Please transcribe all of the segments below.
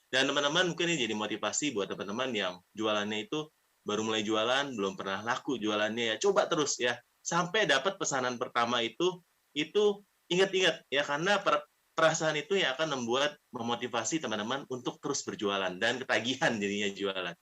Dan teman-teman mungkin ini jadi motivasi buat teman-teman yang jualannya itu baru mulai jualan, belum pernah laku jualannya ya, coba terus ya, sampai dapat pesanan pertama itu ingat-ingat ya, karena perasaan itu yang akan memotivasi teman-teman untuk terus berjualan dan ketagihan jadinya jualan.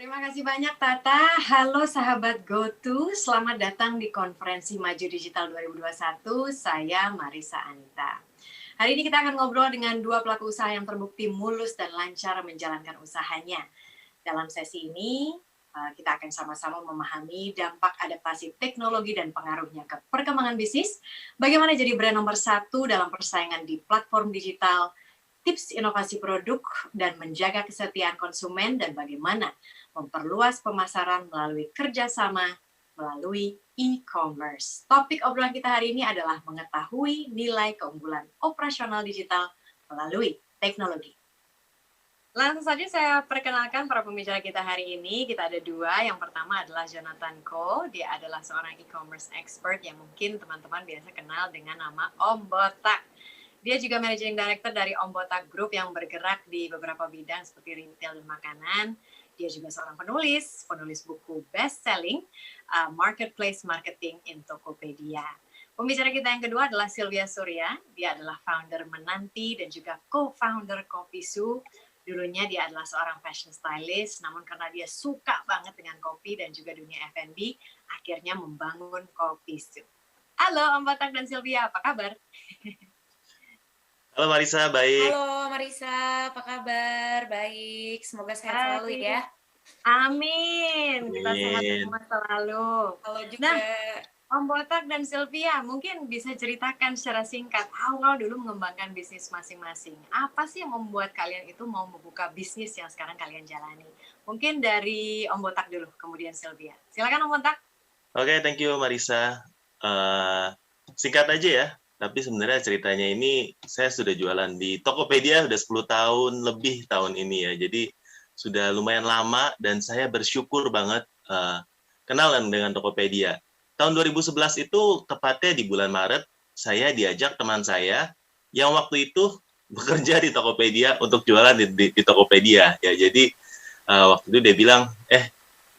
Terima kasih banyak Tata. Halo sahabat GoTo, selamat datang di Konferensi Maju Digital 2021. Saya Marisa Anita. Hari ini kita akan ngobrol dengan dua pelaku usaha yang terbukti mulus dan lancar menjalankan usahanya. Dalam sesi ini, kita akan sama-sama memahami dampak adaptasi teknologi dan pengaruhnya ke perkembangan bisnis, bagaimana jadi brand nomor 1 dalam persaingan di platform digital, tips inovasi produk, dan menjaga kesetiaan konsumen, dan bagaimana memperluas pemasaran melalui kerjasama melalui e-commerce. Topik obrolan kita hari ini adalah mengetahui nilai keunggulan operasional digital melalui teknologi. Langsung saja saya perkenalkan para pembicara kita hari ini. Kita ada dua. Yang pertama adalah Jonathan Ko. Dia adalah seorang e-commerce expert yang mungkin teman-teman biasa kenal dengan nama Om Botak. Dia juga Managing Director dari Om Botak Group yang bergerak di beberapa bidang seperti retail dan makanan. Dia juga seorang penulis buku best-selling, Marketplace Marketing in Tokopedia. Pembicara kita yang kedua adalah Sylvia Surya. Dia adalah founder Menanti dan juga co-founder Kopisu. Dulunya dia adalah seorang fashion stylist, namun karena dia suka banget dengan kopi dan juga dunia F&B, akhirnya membangun Kopisu. Halo Om Botak dan Sylvia, apa kabar? Halo Marisa, baik. Halo Marisa, apa kabar? Baik, semoga sehat selalu ya. Amin. Kita sehat Amin. semua selalu. Halo juga. Om Botak dan Sylvia, mungkin bisa ceritakan secara singkat awal dulu mengembangkan bisnis masing-masing. Apa sih yang membuat kalian itu mau membuka bisnis yang sekarang kalian jalani? Mungkin dari Om Botak dulu, kemudian Sylvia. Silakan Om Botak. Oke, thank you Marisa. Singkat aja ya, tapi sebenarnya ceritanya ini saya sudah jualan di Tokopedia udah 10 tahun lebih tahun ini ya. Jadi sudah lumayan lama dan saya bersyukur banget kenalan dengan Tokopedia. Tahun 2011 itu tepatnya di bulan Maret, saya diajak teman saya yang waktu itu bekerja di Tokopedia untuk jualan di Tokopedia. Ya, jadi waktu itu dia bilang,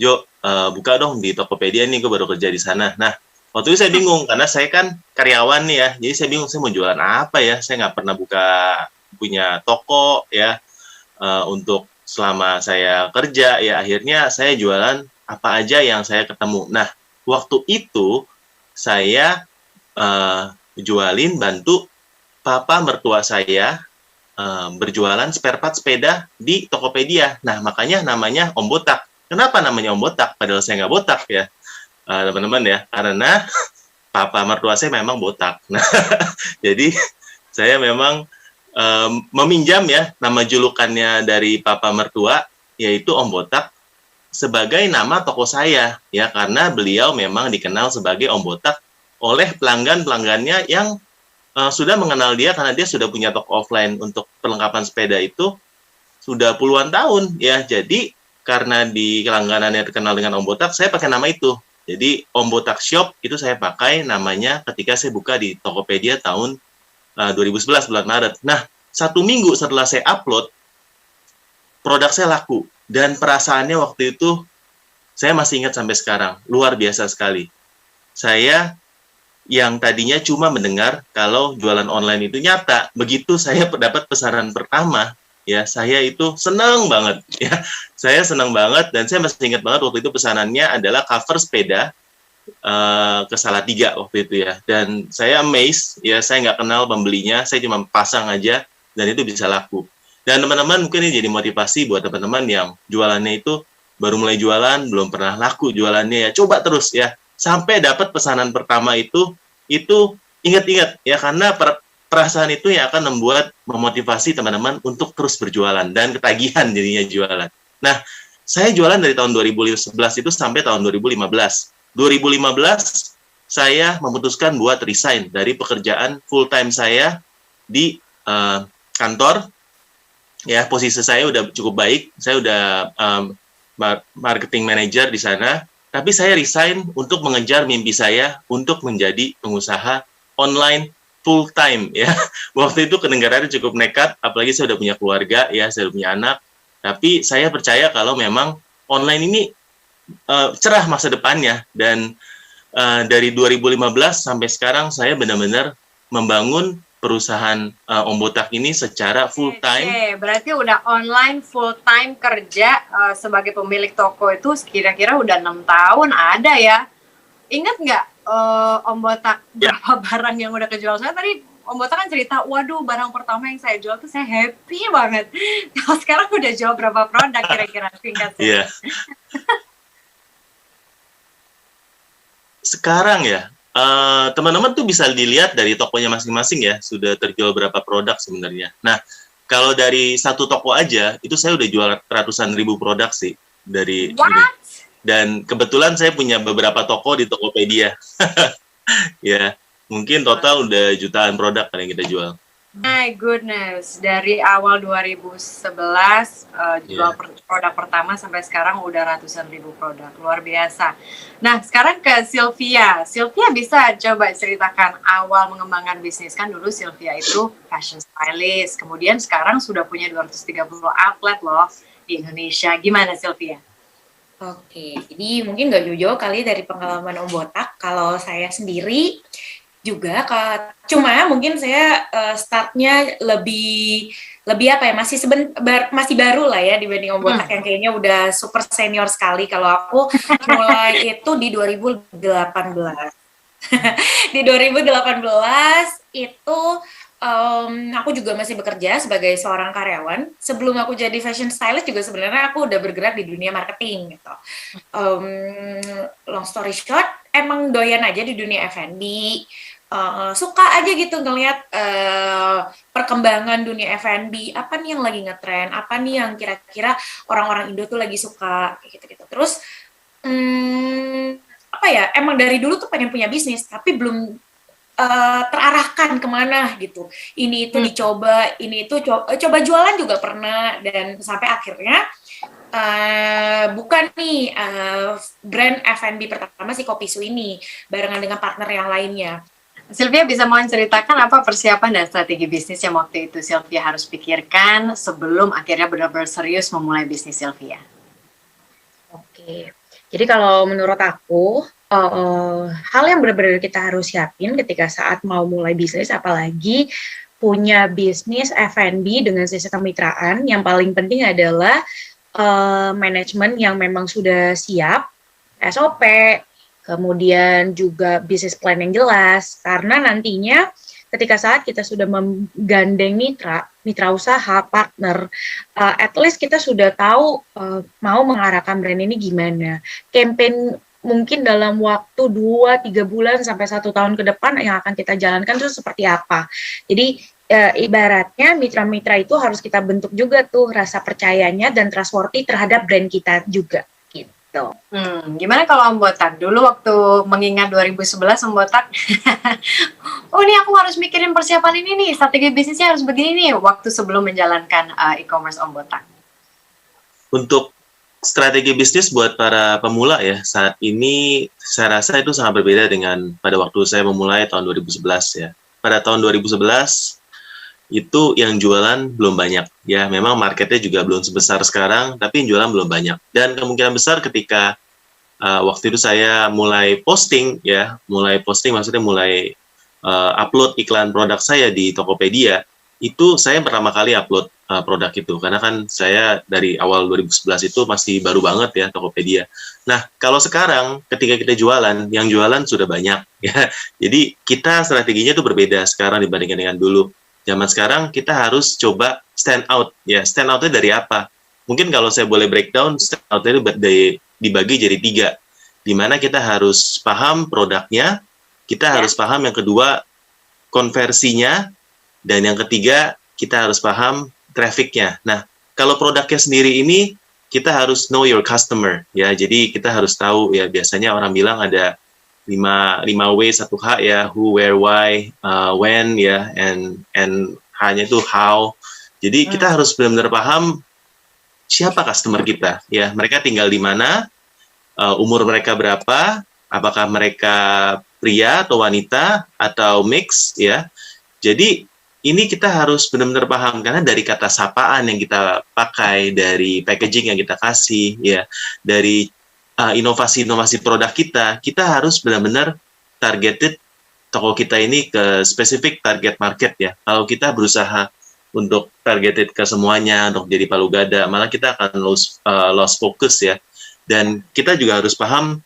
Jo, buka dong di Tokopedia nih, gue baru kerja di sana. Nah, waktu itu saya bingung, karena saya kan karyawan nih ya, jadi saya bingung saya mau jualan apa ya, saya nggak pernah punya toko ya, untuk selama saya kerja, ya akhirnya saya jualan apa aja yang saya ketemu. Nah, waktu itu saya bantu papa mertua saya berjualan spare part sepeda di Tokopedia. Nah, makanya namanya Om Botak. Kenapa namanya Om Botak? Padahal saya nggak botak ya, teman-teman ya. Karena papa mertua saya memang botak. Nah, jadi saya memang meminjam ya nama julukannya dari papa mertua, yaitu Om Botak, sebagai nama toko saya ya, karena beliau memang dikenal sebagai Om Botak oleh pelanggannya yang sudah mengenal dia karena dia sudah punya toko offline untuk perlengkapan sepeda itu sudah puluhan tahun ya. Jadi karena di langganannya terkenal dengan Om Botak, saya pakai nama itu. Jadi Om Botak Shop itu saya pakai namanya ketika saya buka di Tokopedia tahun 2011 bulan Maret. Nah, 1 minggu setelah saya upload, produk saya laku. Dan perasaannya waktu itu, saya masih ingat sampai sekarang, luar biasa sekali. Saya yang tadinya cuma mendengar kalau jualan online itu nyata, begitu saya dapat pesanan pertama, ya saya itu senang banget. Ya, saya senang banget, dan saya masih ingat banget waktu itu pesanannya adalah cover sepeda ke Salatiga waktu itu ya. Dan saya amazed, ya saya nggak kenal pembelinya, saya cuma pasang aja, dan itu bisa laku. Dan teman-teman mungkin ini jadi motivasi buat teman-teman yang jualannya itu baru mulai jualan, belum pernah laku jualannya ya, coba terus ya, sampai dapat pesanan pertama itu ingat-ingat ya, karena perasaan itu yang akan memotivasi teman-teman untuk terus berjualan dan ketagihan jadinya jualan. Nah, saya jualan dari tahun 2011 itu sampai tahun 2015. 2015 saya memutuskan buat resign dari pekerjaan full time saya di kantor. ya posisi saya udah cukup baik, saya udah marketing manager di sana, tapi saya resign untuk mengejar mimpi saya untuk menjadi pengusaha online full time ya. Waktu itu kedengarannya cukup nekat, apalagi saya udah punya keluarga ya, saya udah punya anak. Tapi saya percaya kalau memang online ini cerah masa depannya, dan dari 2015 sampai sekarang saya benar-benar membangun perusahaan Om Botak ini secara full time. Oke, berarti udah online full time kerja sebagai pemilik toko itu kira-kira udah 6 tahun ada ya. Ingat nggak Om Botak berapa barang yang udah kejual? Saya tadi Om Botak kan cerita, waduh barang pertama yang saya jual tuh saya happy banget. Kalau sekarang udah jual berapa produk kira-kira singkat? Iya. Sekarang ya, teman-teman tuh bisa dilihat dari tokonya masing-masing ya, sudah terjual berapa produk sebenarnya. Nah, kalau dari satu toko aja, itu saya udah jual ratusan ribu produk sih dari ini. Dan kebetulan saya punya beberapa toko di Tokopedia. Ya, mungkin total udah jutaan produk yang kita jual. My goodness, dari awal 2011 jual produk pertama sampai sekarang udah ratusan ribu produk, luar biasa. Nah, sekarang ke Sylvia. Sylvia bisa coba ceritakan awal mengembangkan bisnis, kan dulu Sylvia itu fashion stylist, kemudian sekarang sudah punya 230 outlet loh di Indonesia. Gimana Sylvia? Oke, jadi mungkin nggak jauh-jauh kali dari pengalaman Om Botak. Kalau saya sendiri juga, cuma mungkin saya startnya lebih apa ya, masih baru lah ya dibanding Om Botak yang kayaknya udah super senior sekali. Kalau aku mulai itu di 2018. Di 2018 itu aku juga masih bekerja sebagai seorang karyawan. Sebelum aku jadi fashion stylist juga sebenarnya aku udah bergerak di dunia marketing gitu. Long story short, emang doyan aja di dunia F&B. Suka aja gitu ngelihat perkembangan dunia F&B, apa nih yang lagi ngetren, apa nih yang kira-kira orang-orang Indo tuh lagi suka gitu-gitu. Terus apa ya, emang dari dulu tuh pengen punya bisnis tapi belum terarahkan kemana gitu. Ini itu dicoba, ini itu coba jualan juga pernah, dan sampai akhirnya bukan nih brand F&B pertama si Kopi Su ini barengan dengan partner yang lainnya. Sylvia bisa mau ceritakan apa persiapan dan strategi bisnis yang waktu itu Sylvia harus pikirkan sebelum akhirnya benar-benar serius memulai bisnis Sylvia? Oke, jadi kalau menurut aku hal yang benar-benar kita harus siapin ketika saat mau mulai bisnis, apalagi punya bisnis F&B dengan sistem kemitraan, yang paling penting adalah manajemen yang memang sudah siap, SOP, kemudian juga bisnis plan yang jelas, karena nantinya ketika saat kita sudah menggandeng mitra usaha, partner, at least kita sudah tahu mau mengarahkan brand ini gimana. Campaign mungkin dalam waktu 2-3 bulan sampai 1 tahun ke depan yang akan kita jalankan itu seperti apa. Jadi ibaratnya mitra-mitra itu harus kita bentuk juga tuh rasa percayanya dan trustworthy terhadap brand kita juga. Gimana kalau Om Botak? Dulu waktu mengingat 2011 Om Botak, oh ini aku harus mikirin persiapan ini nih, strategi bisnisnya harus begini nih, waktu sebelum menjalankan e-commerce Om Botak. Untuk strategi bisnis buat para pemula ya, saat ini saya rasa itu sangat berbeda dengan pada waktu saya memulai tahun 2011 ya. Pada tahun 2011, itu yang jualan belum banyak ya, memang marketnya juga belum sebesar sekarang, tapi yang jualan belum banyak, dan kemungkinan besar ketika waktu itu saya mulai posting maksudnya mulai upload iklan produk saya di Tokopedia, itu saya pertama kali upload produk itu, karena kan saya dari awal 2011 itu masih baru banget ya Tokopedia. Nah, kalau sekarang ketika kita jualan, yang jualan sudah banyak ya, jadi kita strateginya itu berbeda sekarang dibandingkan dengan dulu. Zaman sekarang kita harus coba stand out ya. Stand out-nya dari apa? Mungkin kalau saya boleh breakdown, stand out-nya itu dibagi jadi 3. Di mana kita harus paham produknya, kita harus paham yang kedua konversinya, dan yang ketiga kita harus paham traffic-nya. Nah, kalau produknya sendiri ini kita harus know your customer ya. Jadi kita harus tahu ya, biasanya orang bilang ada 5 W 1H ya, who, where, why, when ya, and H-nya itu how. Jadi kita harus benar-benar paham siapa customer kita, ya. Mereka tinggal di mana, umur mereka berapa, apakah mereka pria atau wanita atau mix, ya. Jadi ini kita harus benar-benar paham karena dari kata sapaan yang kita pakai, dari packaging yang kita kasih, ya, dari inovasi-inovasi produk kita harus benar-benar targeted toko kita ini ke spesifik target market, ya. Kalau kita berusaha untuk targeted ke semuanya, untuk jadi palu gada, malah kita akan lost focus, ya. Dan kita juga harus paham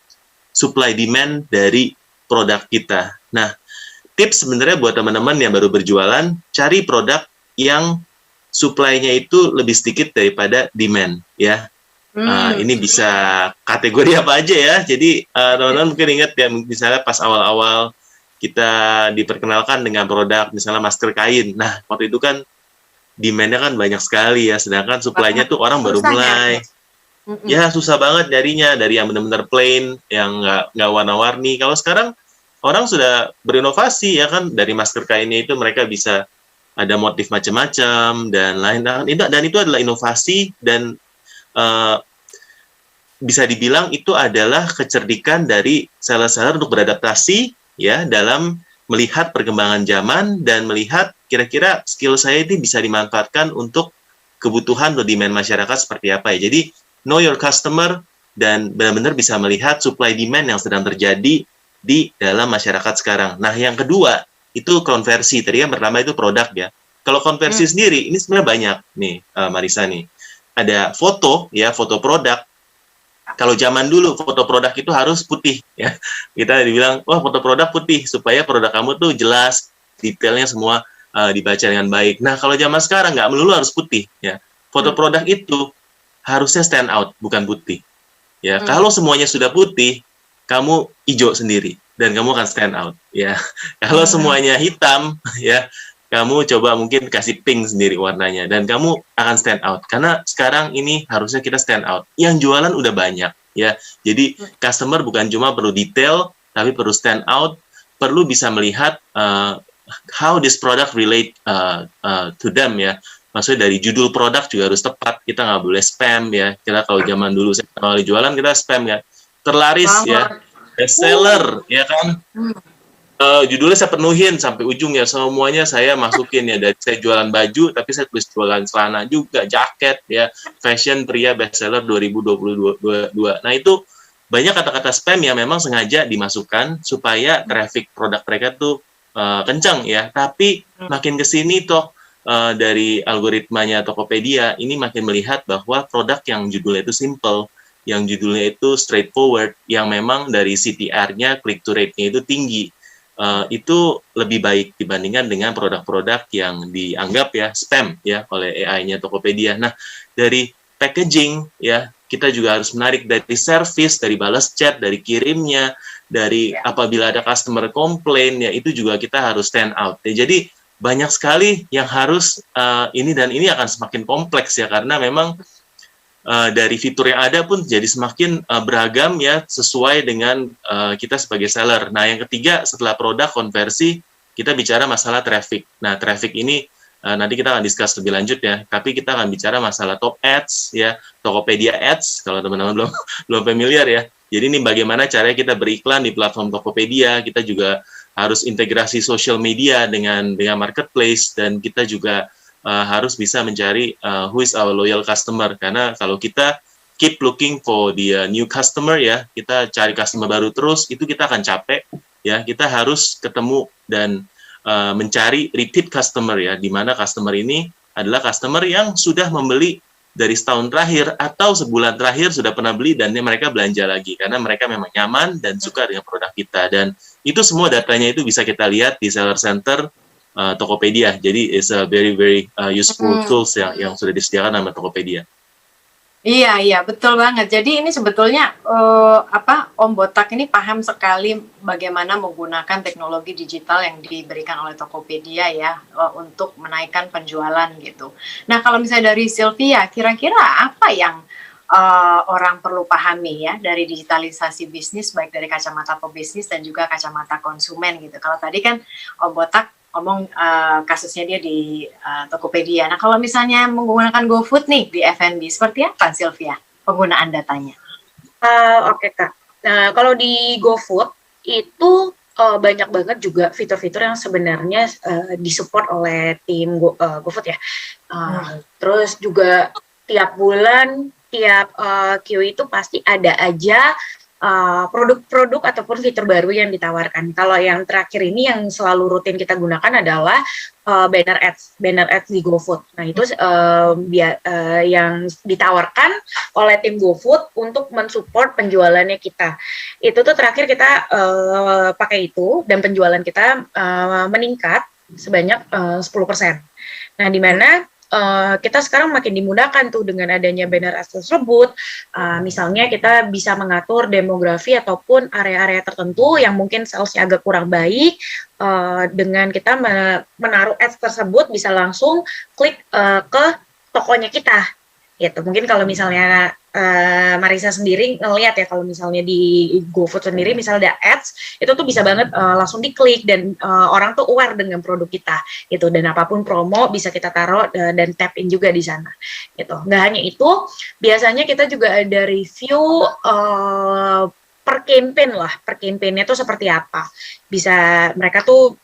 supply demand dari produk kita. Nah, tips sebenarnya buat teman-teman yang baru berjualan, cari produk yang supply-nya itu lebih sedikit daripada demand, ya. Ini bisa kategori apa aja ya. Jadi teman-teman mungkin ingat ya, misalnya pas awal-awal kita diperkenalkan dengan produk misalnya masker kain. Nah, waktu itu kan demand-nya kan banyak sekali ya, sedangkan supply-nya tuh orang baru mulai. Ya, susah banget nyarinya, dari yang benar-benar plain, yang nggak warna-warni. Kalau sekarang orang sudah berinovasi ya kan, dari masker kainnya itu mereka bisa ada motif macam-macam dan lain-lain. Dan itu adalah inovasi dan bisa dibilang itu adalah kecerdikan dari seller-seller untuk beradaptasi ya dalam melihat perkembangan zaman dan melihat kira-kira skill saya ini bisa dimanfaatkan untuk kebutuhan atau demand masyarakat seperti apa ya. Jadi know your customer dan benar-benar bisa melihat supply demand yang sedang terjadi di dalam masyarakat sekarang. Nah, yang kedua itu konversi. Tadi yang pertama itu produk ya. Kalau konversi sendiri ini sebenarnya banyak nih, Marisa nih. Ada foto ya, foto produk. Kalau zaman dulu foto produk itu harus putih ya. Kita dibilang, wah foto produk putih supaya produk kamu tuh jelas, detailnya semua dibaca dengan baik. Nah, kalau zaman sekarang nggak melulu harus putih ya. Foto produk itu harusnya stand out, bukan putih. Ya, kalau semuanya sudah putih, kamu hijau sendiri dan kamu akan stand out ya. Kalau semuanya hitam ya, kamu coba mungkin kasih pink sendiri warnanya dan kamu akan stand out karena sekarang ini harusnya kita stand out. Yang jualan udah banyak ya. Jadi customer bukan cuma perlu detail tapi perlu stand out, perlu bisa melihat how this product relate to them ya. Maksudnya dari judul produk juga harus tepat, kita nggak boleh spam ya. Kita kalau zaman dulu saya awal jualan kita spam ya. Terlaris ya, best seller ya kan. Judulnya saya penuhin sampai ujung ya, semuanya saya masukin ya. Dari saya jualan baju tapi saya tulis jualan celana juga, jaket ya, fashion pria best seller 2022. Nah, itu banyak kata-kata spam yang memang sengaja dimasukkan supaya traffic produk mereka tuh kencang ya. Tapi makin kesini toh dari algoritmanya Tokopedia ini makin melihat bahwa produk yang judulnya itu simple, yang judulnya itu straightforward, yang memang dari CTR-nya, click to rate-nya itu tinggi, itu lebih baik dibandingkan dengan produk-produk yang dianggap ya spam ya oleh AI-nya Tokopedia. Nah, dari packaging ya kita juga harus menarik, dari service, dari balas chat, dari kirimnya, dari apabila ada customer komplain ya itu juga kita harus stand out. Ya, jadi banyak sekali yang harus ini dan ini akan semakin kompleks ya karena memang dari fitur yang ada pun jadi semakin beragam ya sesuai dengan kita sebagai seller. Nah, yang ketiga setelah produk konversi kita bicara masalah traffic. Nah, traffic ini nanti kita akan discuss lebih lanjut ya. Tapi kita akan bicara masalah top ads ya, Tokopedia Ads kalau teman-teman belum familiar ya. Jadi ini bagaimana caranya kita beriklan di platform Tokopedia. Kita juga harus integrasi social media dengan marketplace dan kita juga harus bisa mencari who is our loyal customer, karena kalau kita keep looking for the new customer ya, kita cari customer baru terus, itu kita akan capek ya. Kita harus ketemu dan mencari repeat customer ya, di mana customer ini adalah customer yang sudah membeli dari setahun terakhir atau sebulan terakhir sudah pernah beli dan mereka belanja lagi karena mereka memang nyaman dan suka dengan produk kita. Dan itu semua datanya itu bisa kita lihat di Seller Center Tokopedia. Jadi it's a very useful tools yang sudah disediakan sama Tokopedia. Iya, betul banget. Jadi ini sebetulnya Om Botak ini paham sekali bagaimana menggunakan teknologi digital yang diberikan oleh Tokopedia ya untuk menaikkan penjualan gitu. Nah, kalau misalnya dari Sylvia, kira-kira apa yang orang perlu pahami ya dari digitalisasi bisnis baik dari kacamata pebisnis dan juga kacamata konsumen gitu. Kalau tadi kan Om Botak ngomong kasusnya dia di Tokopedia. Nah, kalau misalnya menggunakan GoFood nih di F&B, seperti apa Sylvia penggunaan datanya? Oke Kak. Nah, kalau di GoFood itu banyak banget juga fitur-fitur yang sebenarnya disupport oleh tim GoFood ya. Terus juga tiap bulan, tiap Q itu pasti ada aja produk-produk ataupun fitur baru yang ditawarkan. Kalau yang terakhir ini yang selalu rutin kita gunakan adalah banner ads di GoFood. Nah itu yang ditawarkan oleh tim GoFood untuk mensupport penjualannya kita. Itu tuh terakhir kita pakai itu dan penjualan kita meningkat sebanyak 10%. Nah di mana kita sekarang makin dimudahkan tuh dengan adanya banner ads tersebut. Misalnya kita bisa mengatur demografi ataupun area-area tertentu yang mungkin salesnya agak kurang baik. Dengan kita menaruh ads tersebut bisa langsung klik ke tokonya kita. Gitu. Mungkin kalau misalnya Marisa sendiri ngelihat ya, kalau misalnya di GoFood sendiri misalnya ada ads, itu tuh bisa banget langsung diklik dan orang tuh aware dengan produk kita gitu, dan apapun promo bisa kita taruh dan tap in juga di sana gitu. Nggak hanya itu, biasanya kita juga ada review per campaign-nya tuh seperti apa. Bisa mereka tuh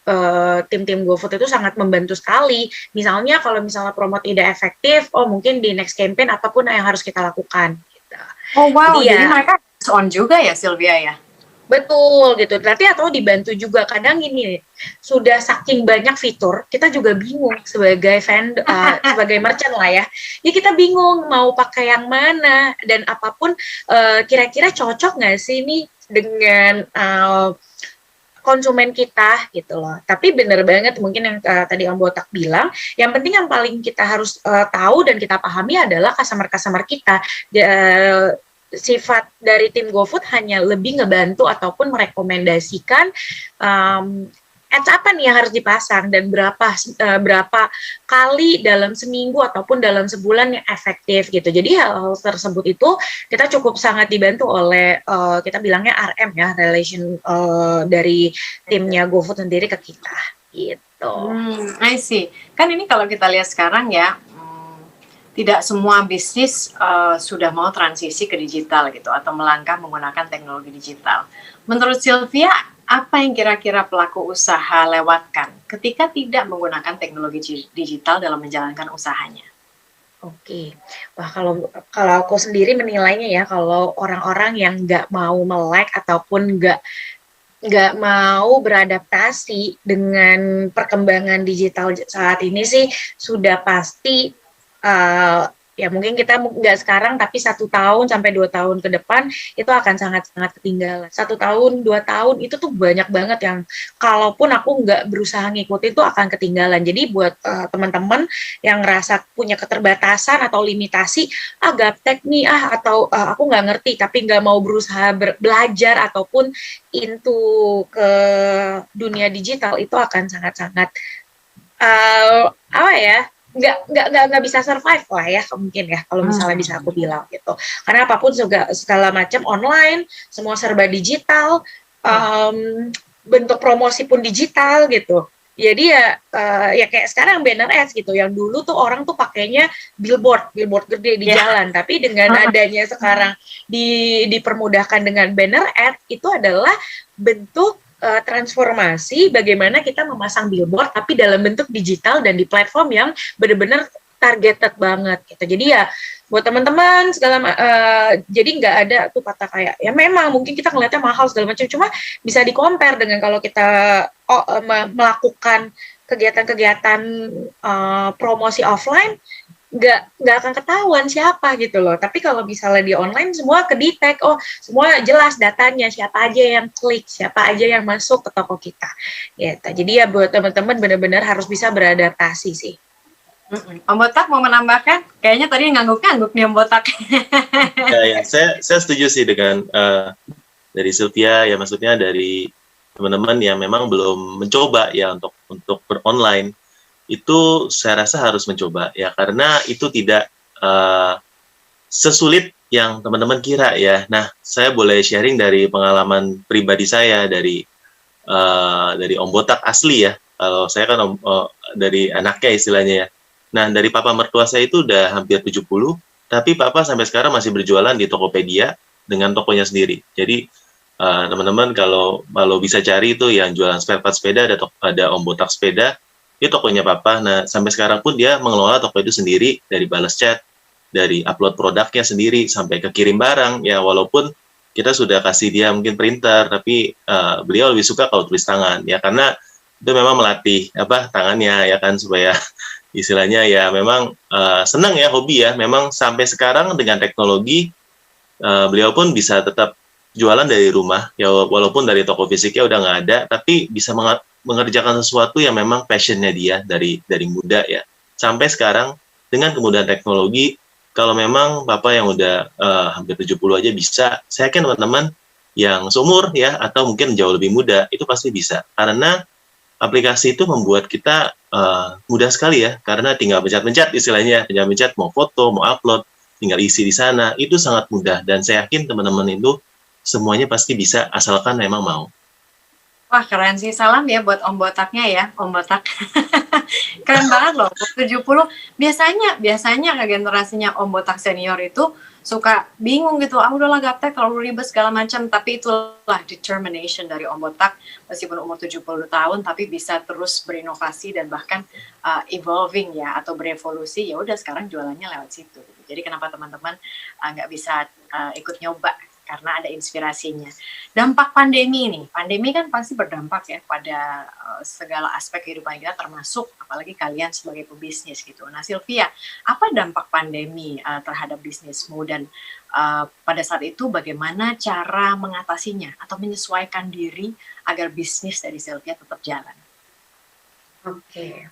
tim-tim GoFood itu sangat membantu sekali. Misalnya kalau misalnya promo tidak efektif, mungkin di next campaign apapun yang harus kita lakukan. Gitu. Oh wow, jadi mereka on juga ya Sylvia ya? Betul gitu. Nanti atau dibantu juga, kadang gini, sudah saking banyak fitur, kita juga bingung sebagai sebagai merchant lah ya. Ya kita bingung mau pakai yang mana dan apapun kira-kira cocok nggak sih ini dengan konsumen kita gitu loh. Tapi bener banget mungkin yang tadi Om Botak bilang, yang penting yang paling kita harus tahu dan kita pahami adalah customer kita. Sifat dari tim GoFood hanya lebih ngebantu ataupun merekomendasikan ads apa nih yang harus dipasang dan berapa kali dalam seminggu ataupun dalam sebulan yang efektif gitu. Jadi hal tersebut itu kita cukup sangat dibantu oleh kita bilangnya RM ya, relation dari timnya GoFood sendiri ke kita gitu. I see. Kan ini kalau kita lihat sekarang ya, tidak semua bisnis sudah mau transisi ke digital gitu atau melangkah menggunakan teknologi digital. Menurut Sylvia, apa yang kira-kira pelaku usaha lewatkan ketika tidak menggunakan teknologi digital dalam menjalankan usahanya? Oke, wah kalau aku sendiri menilainya ya, kalau orang-orang yang nggak mau melek ataupun nggak mau beradaptasi dengan perkembangan digital saat ini sih sudah pasti ya mungkin kita nggak sekarang tapi 1 tahun sampai 2 tahun ke depan itu akan sangat-sangat ketinggalan. 1 tahun, 2 tahun itu tuh banyak banget yang kalaupun aku nggak berusaha ngikutin itu akan ketinggalan. Jadi buat teman-teman yang ngerasa punya keterbatasan atau limitasi, gaptek nih atau aku nggak ngerti tapi nggak mau berusaha belajar ataupun into ke dunia digital, itu akan sangat-sangat apa ya, nggak bisa survive lah ya mungkin ya kalau misalnya bisa aku bilang gitu, karena apapun segala macam online, semua serba digital, bentuk promosi pun digital gitu. Jadi ya kayak sekarang banner ads gitu, yang dulu tuh orang tuh pakainya billboard gede di jalan, tapi dengan adanya sekarang dipermudahkan dengan banner ads, itu adalah bentuk transformasi bagaimana kita memasang billboard tapi dalam bentuk digital dan di platform yang benar-benar targeted banget gitu. Jadi ya buat teman-teman jadi nggak ada tuh kata kayak ya memang mungkin kita ngeliatnya mahal segala macam, cuma bisa di-compare dengan kalau kita melakukan kegiatan-kegiatan promosi offline, nggak akan ketahuan siapa gitu loh. Tapi kalau misalnya di online semua ke-detect, semua jelas datanya, siapa aja yang klik, siapa aja yang masuk ke toko kita gitu. Jadi ya buat teman-teman benar-benar harus bisa beradaptasi sih. Om Botak mau menambahkan? Kayaknya tadi ngangguk-ngangguk nih Om Botak. Ya, saya setuju sih dengan dari Sylvia ya, maksudnya dari teman-teman yang memang belum mencoba ya untuk beronline, itu saya rasa harus mencoba ya, karena itu tidak sesulit yang teman-teman kira ya. Nah, saya boleh sharing dari pengalaman pribadi saya dari Om Botak asli ya. Kalau saya kan dari anaknya istilahnya ya. Nah, dari papa mertua saya itu udah hampir 70, tapi papa sampai sekarang masih berjualan di Tokopedia dengan tokonya sendiri. Jadi teman-teman kalau bisa cari itu yang jualan spare part sepeda, ada Om Botak Sepeda, itu tokonya papa. Nah, sampai sekarang pun dia mengelola toko itu sendiri, dari balas chat, dari upload produknya sendiri sampai ke kirim barang ya, walaupun kita sudah kasih dia mungkin printer, tapi beliau lebih suka kalau tulis tangan ya, karena itu memang melatih tangannya ya kan, supaya istilahnya ya memang senang ya, hobi ya. Memang sampai sekarang dengan teknologi beliau pun bisa tetap jualan dari rumah ya, walaupun dari toko fisiknya udah nggak ada, tapi bisa mengerjakan sesuatu yang memang passionnya dia dari muda ya sampai sekarang. Dengan kemudahan teknologi, kalau memang bapak yang udah hampir 70 aja bisa, saya yakin teman-teman yang seumur ya atau mungkin jauh lebih muda itu pasti bisa, karena aplikasi itu membuat kita mudah sekali ya, karena tinggal pencet-pencet istilahnya, tinggal pencet mau foto, mau upload, tinggal isi di sana, itu sangat mudah, dan saya yakin teman-teman itu semuanya pasti bisa asalkan memang mau. Wah, keren sih. Salam ya buat Om Botaknya ya, Om Botak. Keren banget loh, 70. Biasanya ke generasinya Om Botak senior itu suka bingung gitu, udahlah gaptek, terlalu ribet segala macam, tapi itulah determination dari Om Botak, meskipun umur 70 tahun tapi bisa terus berinovasi dan bahkan evolving ya, atau berevolusi. Ya udah, sekarang jualannya lewat situ. Jadi kenapa teman-teman nggak bisa ikut nyoba, karena ada inspirasinya. Dampak pandemi nih, pandemi kan pasti berdampak ya pada segala aspek kehidupan kita, termasuk apalagi kalian sebagai pebisnis gitu. Nah Sylvia, apa dampak pandemi terhadap bisnismu, dan pada saat itu bagaimana cara mengatasinya atau menyesuaikan diri agar bisnis dari Sylvia tetap jalan? Oke.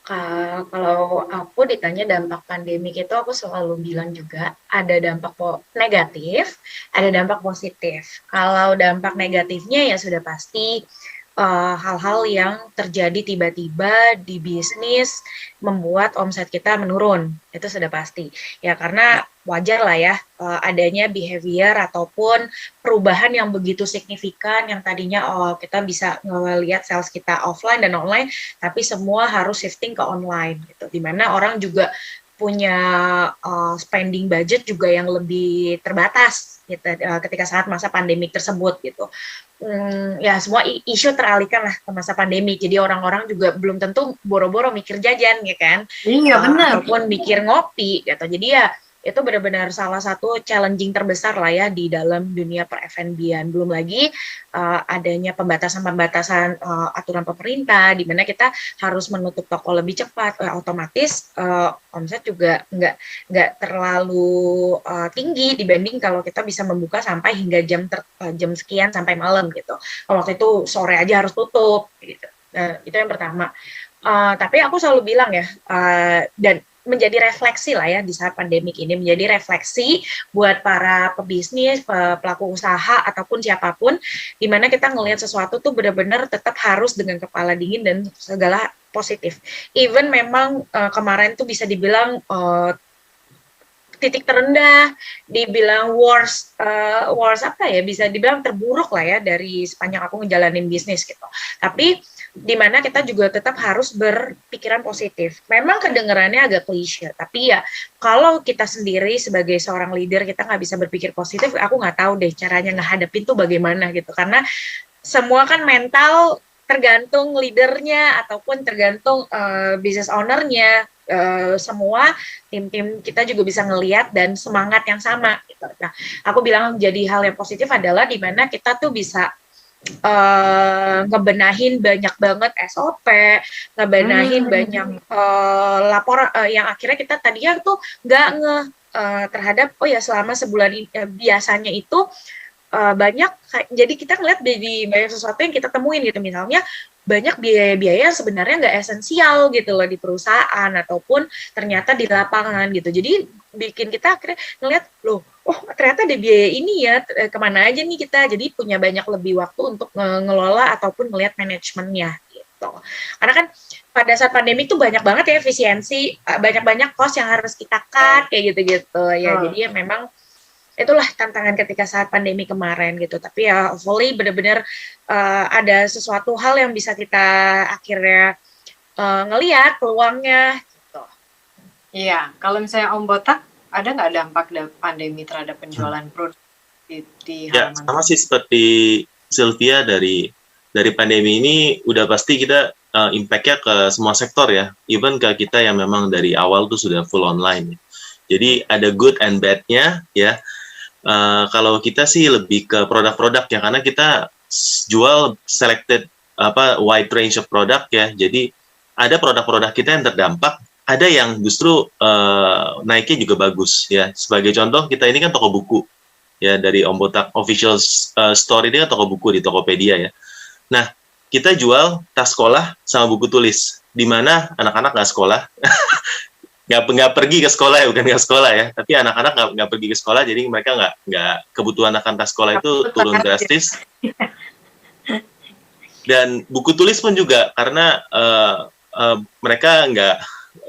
Kalau aku ditanya dampak pandemi itu, aku selalu bilang juga ada dampak negatif, ada dampak positif. Kalau dampak negatifnya ya sudah pasti hal-hal yang terjadi tiba-tiba di bisnis membuat omset kita menurun, itu sudah pasti. Ya karena wajar lah ya adanya behavior ataupun perubahan yang begitu signifikan, yang tadinya kita bisa ngelihat sales kita offline dan online, tapi semua harus shifting ke online gitu. Dimana orang juga punya spending budget juga yang lebih terbatas gitu, ketika saat masa pandemik tersebut gitu. Ya semua isu teralihkan lah ke masa pandemi, jadi orang-orang juga belum tentu boro-boro mikir jajan ya kan, Iya benar. ataupun mikir ngopi gitu. Jadi ya itu benar-benar salah satu challenging terbesar lah ya di dalam dunia per F&B-an. Belum lagi adanya pembatasan-pembatasan aturan pemerintah, di mana kita harus menutup toko lebih cepat, otomatis omset juga nggak terlalu tinggi dibanding kalau kita bisa membuka sampai hingga jam sekian sampai malam gitu. Kalau waktu itu sore aja harus tutup gitu. Itu yang pertama. Tapi aku selalu bilang ya, dan menjadi refleksi lah ya di saat pandemik ini, menjadi refleksi buat para pebisnis, pelaku usaha ataupun siapapun, di mana kita ngelihat sesuatu tuh benar-benar tetap harus dengan kepala dingin dan segala positif. Even memang kemarin tuh bisa dibilang titik terendah, dibilang worst apa ya, bisa dibilang terburuk lah ya dari sepanjang aku ngejalanin bisnis gitu. Tapi di mana kita juga tetap harus berpikiran positif. Memang kedengarannya agak klise, tapi ya kalau kita sendiri sebagai seorang leader kita nggak bisa berpikir positif, aku nggak tahu deh caranya ngehadapin tuh bagaimana gitu. Karena semua kan mental tergantung leadernya ataupun tergantung business ownernya. Semua tim-tim kita juga bisa ngelihat dan semangat yang sama gitu. Nah, aku bilang jadi hal yang positif adalah di mana kita tuh bisa ngebenahin banyak banget SOP, ngebenahin banyak laporan yang akhirnya kita tadinya tuh nggak terhadap selama sebulan biasanya itu banyak, jadi kita ngeliat dari banyak sesuatu yang kita temuin gitu, misalnya banyak biaya-biaya yang sebenarnya nggak esensial gitu loh di perusahaan ataupun ternyata di lapangan gitu. Jadi bikin kita akhirnya ngeliat loh, ternyata ada biaya ini ya, kemana aja nih kita. Jadi punya banyak lebih waktu untuk ngelola ataupun ngeliat manajemennya gitu. Karena kan pada saat pandemi itu banyak banget ya efisiensi, banyak-banyak cost yang harus kita cut kayak gitu-gitu ya. Jadi ya memang itulah tantangan ketika saat pandemi kemarin gitu. Tapi ya hopefully benar-benar ada sesuatu hal yang bisa kita akhirnya ngelihat peluangnya gitu. Iya, kalau misalnya Om Botak, ada nggak dampak pandemi terhadap penjualan produk di Ya, halaman? sama sih seperti Sylvia, dari pandemi ini udah pasti kita impact-nya ke semua sektor ya, even ke kita yang memang dari awal tuh sudah full online. Jadi ada good and bad-nya ya. Kalau kita sih lebih ke produk-produk ya, karena kita jual selected wide range of product ya. Jadi ada produk-produk kita yang terdampak, ada yang justru naiknya juga bagus ya. Sebagai contoh, kita ini kan toko buku ya, dari Om Botak official store ini kan toko buku di Tokopedia ya. Nah, kita jual tas sekolah sama buku tulis, di mana anak-anak nggak sekolah, nggak pergi ke sekolah ya, bukan nggak sekolah ya, tapi anak-anak nggak pergi ke sekolah, jadi mereka nggak kebutuhan akan tas sekolah itu turun drastis. Dan buku tulis pun juga, karena mereka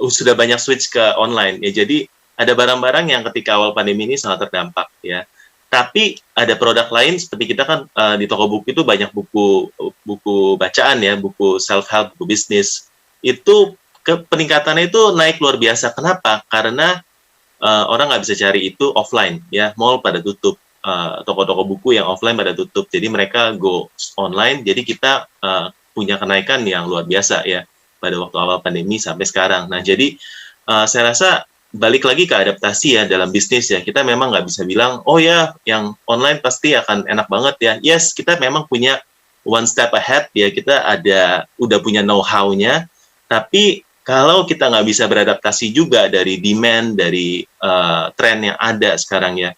sudah banyak switch ke online ya, jadi ada barang-barang yang ketika awal pandemi ini sangat terdampak ya. Tapi ada produk lain, seperti kita kan di toko buku itu banyak buku bacaan ya, buku self-help, buku bisnis. Itu peningkatannya itu naik luar biasa. Kenapa? Karena orang nggak bisa cari itu offline ya, mall pada tutup, toko-toko buku yang offline pada tutup. Jadi mereka go online. Jadi kita punya kenaikan yang luar biasa ya pada waktu awal pandemi sampai sekarang. Nah, jadi saya rasa balik lagi ke adaptasi ya dalam bisnis ya. Kita memang nggak bisa bilang, oh ya, yang online pasti akan enak banget ya. Yes, kita memang punya one step ahead ya. Kita udah punya know-how-nya. Tapi kalau kita nggak bisa beradaptasi juga dari demand, dari tren yang ada sekarang ya,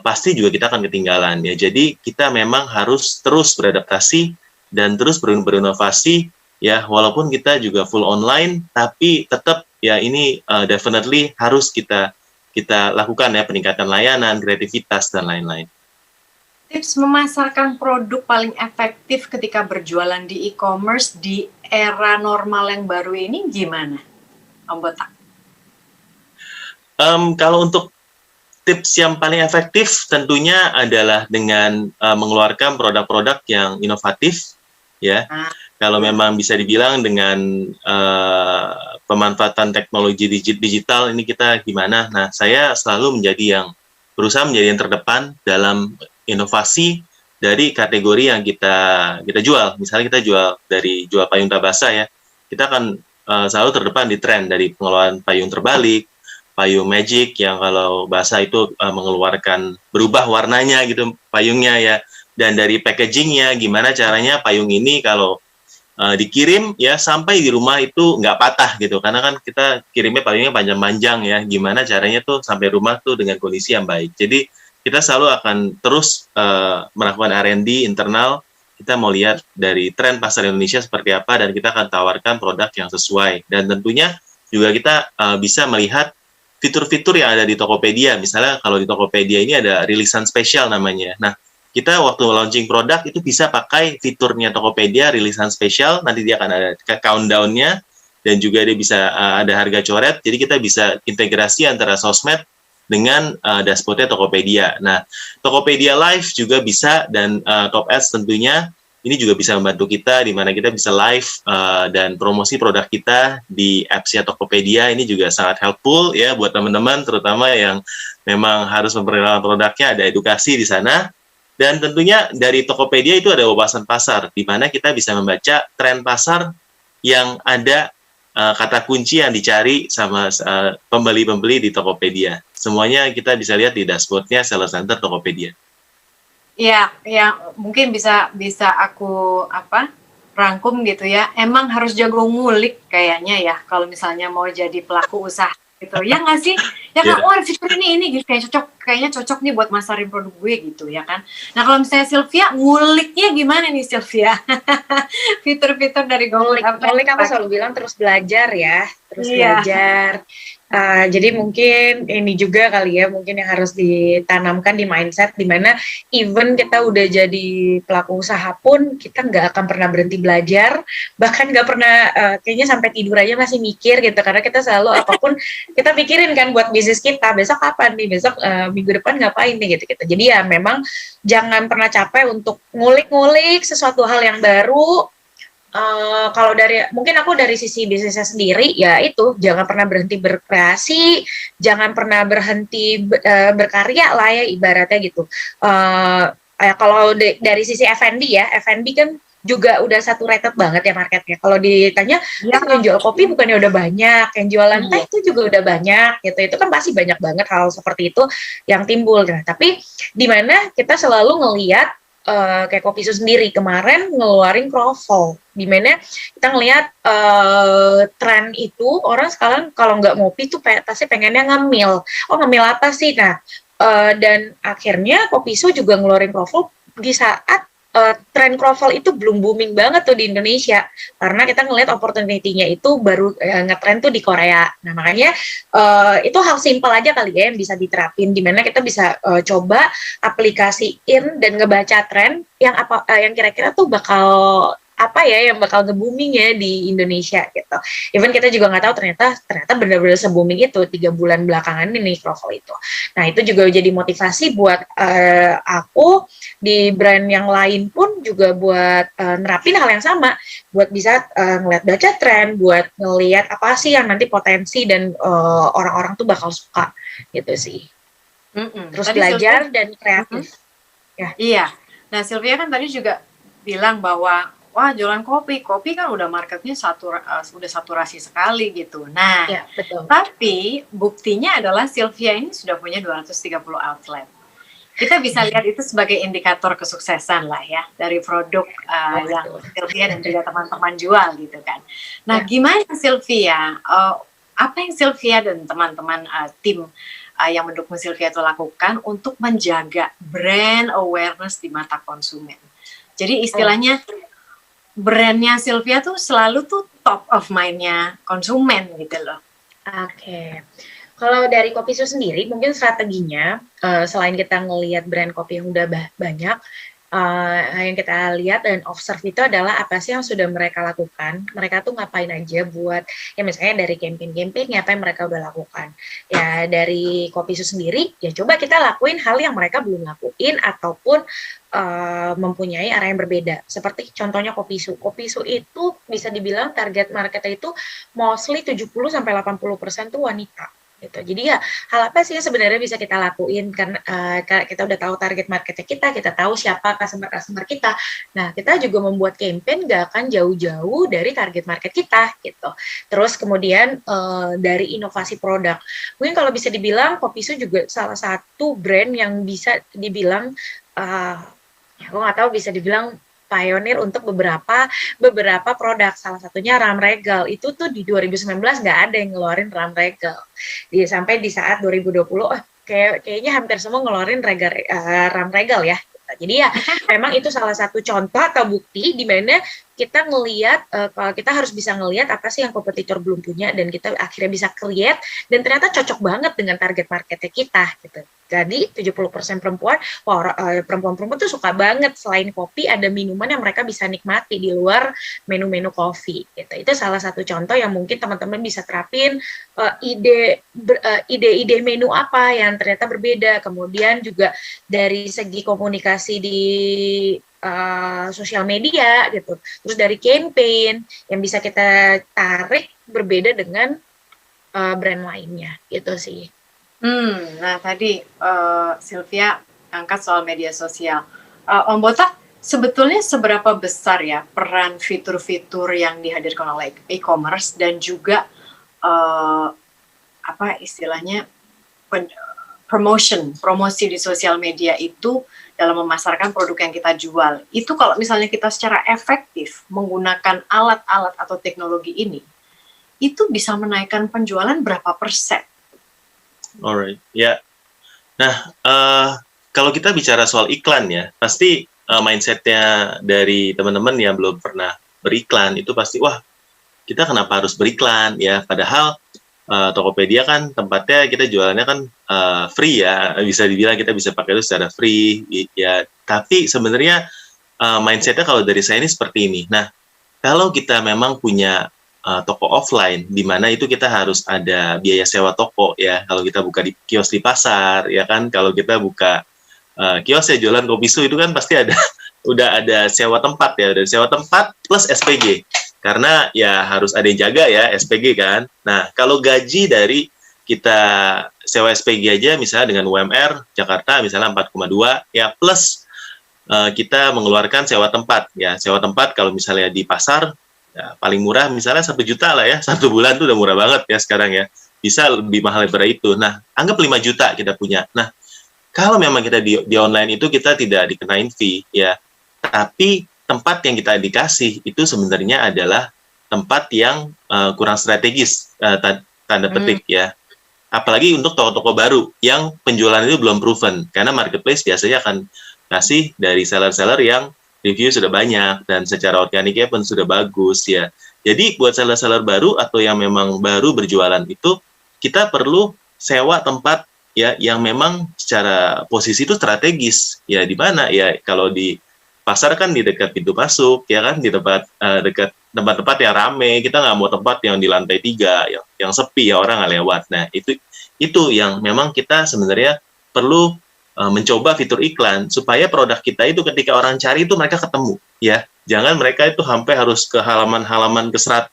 pasti juga kita akan ketinggalan ya. Jadi kita memang harus terus beradaptasi dan terus berinovasi ya, walaupun kita juga full online, tapi tetap ya ini definitely harus kita lakukan ya, peningkatan layanan, kreativitas, dan lain-lain. Tips memasarkan produk paling efektif ketika berjualan di e-commerce di era normal yang baru ini gimana, Om Botak? Kalau untuk tips yang paling efektif tentunya adalah dengan mengeluarkan produk-produk yang inovatif ya. Kalau memang bisa dibilang dengan pemanfaatan teknologi digital ini kita gimana? Nah, saya selalu berusaha menjadi yang terdepan dalam inovasi dari kategori yang kita jual. Misalnya kita jual payung tabasa ya, kita akan selalu terdepan di tren, dari pengeluaran payung terbalik, payung magic yang kalau bahasa itu berubah warnanya gitu payungnya ya, dan dari packagingnya, gimana caranya payung ini kalau dikirim ya sampai di rumah itu nggak patah gitu, karena kan kita kirimnya payungnya panjang-panjang ya, gimana caranya tuh sampai rumah tuh dengan kondisi yang baik. Jadi kita selalu akan terus melakukan R&D internal. Kita mau lihat dari tren pasar Indonesia seperti apa, dan kita akan tawarkan produk yang sesuai. Dan tentunya juga kita bisa melihat fitur-fitur yang ada di Tokopedia. Misalnya kalau di Tokopedia ini ada rilisan spesial namanya. Nah, kita waktu launching produk itu bisa pakai fiturnya Tokopedia, rilisan spesial, nanti dia akan ada countdown-nya, dan juga dia bisa ada harga coret, jadi kita bisa integrasi antara sosmed dengan dashboard-nya Tokopedia. Nah, Tokopedia Live juga bisa, dan Top Ads tentunya ini juga bisa membantu kita, di mana kita bisa live dan promosi produk kita di apps-nya Tokopedia. Ini juga sangat helpful ya buat teman-teman, terutama yang memang harus memperkenalkan produknya, ada edukasi di sana. Dan tentunya dari Tokopedia itu ada wawasan pasar, di mana kita bisa membaca tren pasar yang ada kata kunci yang dicari sama pembeli-pembeli di Tokopedia. Semuanya kita bisa lihat di dashboard-nya Seller Center Tokopedia. Ya, mungkin bisa aku rangkum gitu ya. Emang harus jago ngulik kayaknya ya, kalau misalnya mau jadi pelaku usaha gitu. Ya nggak sih? Ya kan, oh fitur ini gitu, kayaknya cocok nih buat masarin produk gue gitu ya kan. Nah, kalau misalnya Sylvia, nguliknya gimana nih Sylvia? Fitur-fitur dari Ngulik aku selalu bilang terus belajar ya, terus belajar. Jadi mungkin ini juga kali ya, mungkin yang harus ditanamkan di mindset, di mana even kita udah jadi pelaku usaha pun, kita nggak akan pernah berhenti belajar, bahkan nggak pernah, kayaknya sampai tidur aja masih mikir gitu, karena kita selalu apapun kita pikirin kan buat bisnis kita, besok kapan nih, besok minggu depan ngapain nih gitu-gitu. Jadi ya memang jangan pernah capek untuk ngulik-ngulik sesuatu hal yang baru. Kalau mungkin aku dari sisi bisnisnya sendiri, ya itu jangan pernah berhenti berkreasi, jangan pernah berhenti berkarya lah ya ibaratnya gitu. Kalau dari sisi F&B ya, F&B kan juga udah saturated banget ya marketnya. Kalau ditanya, yang jual kopi bukannya udah banyak, yang jualan teh itu juga udah banyak gitu. Itu kan pasti banyak banget hal seperti itu yang timbul. Nah, tapi di mana kita selalu ngelihat kayak Kopi Su sendiri kemarin ngeluarin kroffel, di mana kita ngelihat tren itu orang sekarang kalau nggak ngopi tuh pasti pengennya ngemil. Oh, ngemil apa sih? Nah, dan akhirnya Kopi Su juga ngeluarin kroffel di saat tren kroffel itu belum booming banget tuh di Indonesia, karena kita ngelihat opportunity-nya itu baru ngetren tuh di Korea. Nah, makanya itu hal simpel aja kali ya yang bisa diterapin, di mana kita bisa coba aplikasiin dan ngebaca tren yang kira-kira tuh bakal apa ya yang bakal nge-booming ya di Indonesia gitu. Even kita juga nggak tahu ternyata benar-benar se-booming itu 3 bulan belakangan ini kroffel itu. Nah, itu juga jadi motivasi buat aku di brand yang lain pun juga buat nerapin hal yang sama, buat bisa ngeliat baca tren, buat ngeliat apa sih yang nanti potensi dan orang-orang tuh bakal suka gitu sih. Terus Tadi belajar dan kreatif. Ya. Iya. Nah, Sylvia kan tadi juga bilang bahwa wah, jualan kopi kan udah marketnya udah saturasi sekali gitu. Nah, ya, betul. Tapi buktinya adalah Sylvia ini sudah punya 230 outlet. Kita bisa lihat itu sebagai indikator kesuksesan lah ya dari produk yang Sylvia dan juga teman-teman jual gitu kan. Nah, gimana Sylvia? Apa yang Sylvia dan teman-teman tim yang mendukung Sylvia itu lakukan untuk menjaga brand awareness di mata konsumen? Jadi istilahnya brandnya Sylvia tuh selalu tuh top of mind-nya konsumen gitu loh. Oke. Kalau dari Kopi Su sendiri, mungkin strateginya selain kita ngelihat brand kopi yang udah banyak, yang kita lihat dan observe itu adalah apa sih yang sudah mereka lakukan. Mereka tuh ngapain aja buat, ya misalnya dari campaign apa yang mereka udah lakukan. Ya dari Kopi Su sendiri, ya coba kita lakuin hal yang mereka belum lakuin ataupun mempunyai arah yang berbeda. Seperti contohnya Kopi Su. Kopi Su itu bisa dibilang target marketnya itu mostly 70-80% tuh wanita. Gitu. Jadi ya hal apa sih yang sebenarnya bisa kita lakuin karena kita udah tahu target marketnya kita tahu siapa customer kita. Nah, kita juga membuat campaign gak akan jauh-jauh dari target market kita gitu. Terus kemudian dari inovasi produk, mungkin kalau bisa dibilang Kopi Su juga salah satu brand yang bisa dibilang aku nggak tahu bisa dibilang pionir untuk beberapa produk, salah satunya Ram Regal. Itu tuh di 2019 nggak ada yang ngeluarin Ram Regal. Sampai di saat 2020 kayaknya hampir semua ngeluarin Ram Regal ya. Jadi ya memang itu salah satu contoh atau bukti di mana kita ngelihat kalau kita harus bisa ngelihat apa sih yang kompetitor belum punya dan kita akhirnya bisa create dan ternyata cocok banget dengan target marketnya kita gitu. Jadi 70% perempuan tuh suka banget selain kopi ada minuman yang mereka bisa nikmati di luar menu-menu kopi gitu. Itu salah satu contoh yang mungkin teman-teman bisa terapin ide-ide menu apa yang ternyata berbeda. Kemudian juga dari segi komunikasi di sosial media gitu. Terus dari campaign yang bisa kita tarik berbeda dengan brand lainnya gitu sih. Nah tadi Sylvia angkat soal media sosial. Om Botak, sebetulnya seberapa besar ya peran fitur-fitur yang dihadirkan oleh e-commerce dan juga apa istilahnya promosi di sosial media itu dalam memasarkan produk yang kita jual. Itu kalau misalnya kita secara efektif menggunakan alat-alat atau teknologi ini, itu bisa menaikkan penjualan berapa persen? Alright, ya. Nah, kalau kita bicara soal iklan ya, pasti mindsetnya dari teman-teman yang belum pernah beriklan itu pasti, wah, kita kenapa harus beriklan ya? Padahal Tokopedia kan tempatnya kita jualannya kan free ya, bisa dibilang kita bisa pakai itu secara free ya. Tapi sebenarnya mindsetnya kalau dari saya ini seperti ini. Nah, kalau kita memang punya toko offline, di mana itu kita harus ada biaya sewa toko ya. Kalau kita buka di kios di pasar, ya kan. Kalau kita buka kios ya jualan kopi su itu kan pasti ada udah ada sewa tempat ya, udah sewa tempat plus SPG. Karena ya harus ada yang jaga ya SPG kan. Nah, kalau gaji dari kita sewa SPG aja misalnya dengan UMR Jakarta misalnya 4,2 ya plus kita mengeluarkan sewa tempat ya. Sewa tempat kalau misalnya di pasar ya, paling murah misalnya 1 juta lah ya. 1 bulan tuh udah murah banget ya sekarang ya. Bisa lebih mahal daripada itu. Nah, anggap 5 juta kita punya. Nah, kalau memang kita di online itu kita tidak dikenain fee ya. Tapi tempat yang kita dikasih itu sebenarnya adalah tempat yang kurang strategis tanda petik ya. Apalagi untuk toko-toko baru yang penjualan itu belum proven. Karena marketplace biasanya akan kasih dari seller-seller yang review sudah banyak dan secara organiknya pun sudah bagus ya. Jadi buat seller-seller baru atau yang memang baru berjualan itu kita perlu sewa tempat ya yang memang secara posisi itu strategis ya. Di mana ya kalau di pasar kan di dekat pintu masuk ya kan, di tempat dekat tempat-tempat yang rame. Kita nggak mau tempat yang di lantai 3 yang sepi ya orang nggak lewat. Nah itu yang memang kita sebenarnya perlu mencoba fitur iklan supaya produk kita itu ketika orang cari itu mereka ketemu ya. Jangan mereka itu sampai harus ke halaman-halaman ke 100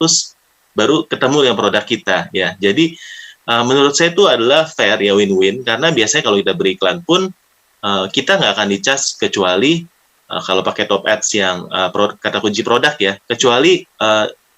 baru ketemu dengan produk kita ya. Jadi menurut saya itu adalah fair ya, win-win, karena biasanya kalau kita beriklan pun kita nggak akan dicas kecuali kalau pakai top ads yang kata kunci produk ya, kecuali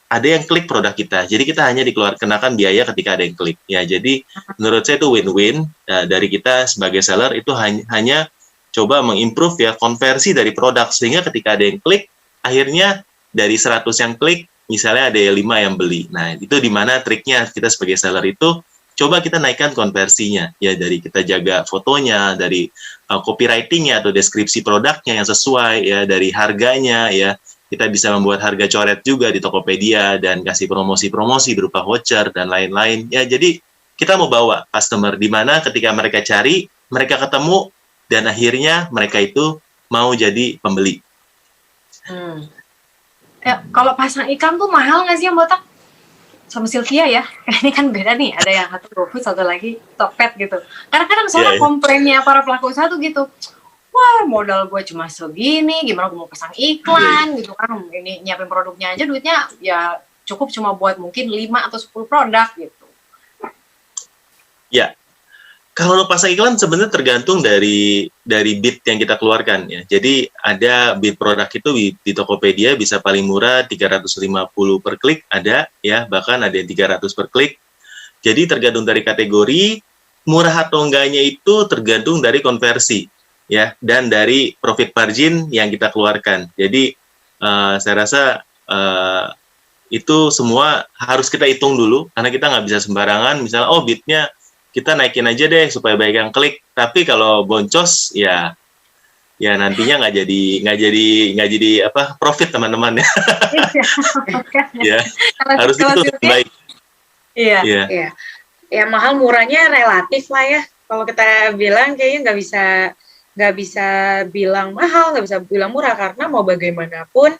ada yang klik produk kita. Jadi kita hanya kenakan biaya ketika ada yang klik. Ya, jadi menurut saya itu win-win dari kita sebagai seller itu hanya coba mengimprove ya konversi dari produk sehingga ketika ada yang klik, akhirnya dari 100 yang klik, misalnya ada 5 yang beli. Nah, itu di mana triknya kita sebagai seller itu coba kita naikkan konversinya ya, dari kita jaga fotonya, dari copywriting-nya atau deskripsi produknya yang sesuai ya, dari harganya ya. Kita bisa membuat harga coret juga di Tokopedia dan kasih promosi-promosi berupa voucher dan lain-lain. Ya, jadi kita mau bawa customer di mana ketika mereka cari, mereka ketemu, dan akhirnya mereka itu mau jadi pembeli. Ya, kalau pasang iklan tuh mahal nggak sih yang botak? Sama Sylvia ya, ini kan beda nih, ada yang satu GoFood, satu lagi Tokped gitu. Kadang-kadang soalnya komplainnya para pelaku usaha tuh gitu, wah modal gue cuma segini, gimana gue mau pasang iklan gitu kan, ini nyiapin produknya aja duitnya ya cukup cuma buat mungkin 5 atau 10 produk gitu. Ya, kalau pasang iklan sebenarnya tergantung dari bid yang kita keluarkan ya. Jadi ada bid produk itu di Tokopedia bisa paling murah 350 per klik ada ya, bahkan ada yang 300 per klik. Jadi tergantung dari kategori, murah atau enggaknya itu tergantung dari konversi ya, dan dari profit margin yang kita keluarkan. Jadi saya rasa itu semua harus kita hitung dulu, karena kita nggak bisa sembarangan misalnya bidnya kita naikin aja deh supaya banyak yang klik, tapi kalau boncos ya nantinya nggak jadi apa profit teman-teman ya. Ya harus itu baik. Iya. Ya mahal murahnya relatif lah ya. Kalau kita bilang kayaknya nggak bisa bilang mahal, nggak bisa bilang murah, karena mau bagaimanapun